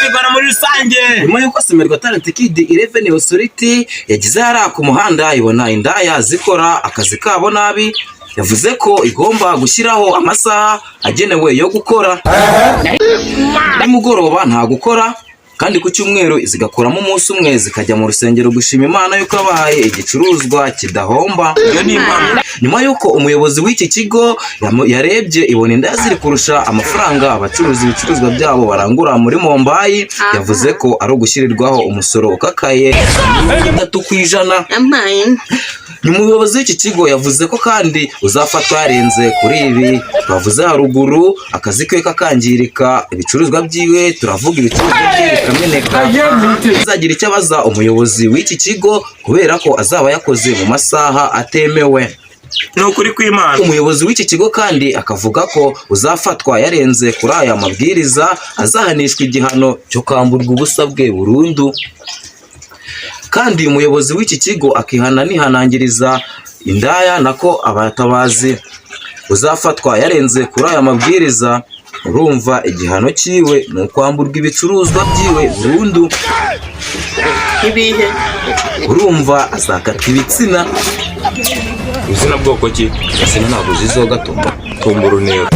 Rwanda muri rusange. Nyuma y'uko Semerwa Talent Kid 11 Authority yagize hara ku muhanda ibona indaya zikora akazi kabo nabi, yavuze ko igomba gushyiraho amasaha agenewe yo gukora. Nimugoroba nta gukora, kandi ku cyumweru zigakoramo umunsi umwe zikajya mu rusengero gushima Imana yuko abahaye igicuruzwa kidahomba. Iyo ni impamvu. Nyuma y'uko umuyobozi w'iki kigo yarebye ibona indaya ziri kurusha amafaranga abacuruza ibicuruzwa byabo barangura muri Mumbai, yavuze ko ari ugushyirirwaho umusoro ukakaye 3%. Umuyobozi w'iki kigo yavuze ko kandi uzafatwa yarenze kuri ibi twavuze haruguru, akazi ke kakangirika, ibicuruzwa byiwe turavuga ibicuruzwa byiwe bikameneka. Azagira icyo abaza umuyobozi w'iki kigo kubera ko azaba yakoze mu masaha atemewe. Nukuri kw'Imana. Umuyobozi w'iki kigo kandi akavuga ko uzafatwa yarenze kuri aya mabwiriza azahanishwa igihano cyo kwamburwa ubusa bwe burundu. Kandi umuyobozi w'iki kigo akihana nihanangiriza indaya nako abatabazi uzafatwa yarenze kuri aya mabwiriza, urumva igihano cyiwe ni ukwamburwa ibicuruzwa byiwe burundu. Ibihe urumva azakata ibitsina. Izina bwoko ki? Izina ntabwo zizo gatumba Tumbura intego.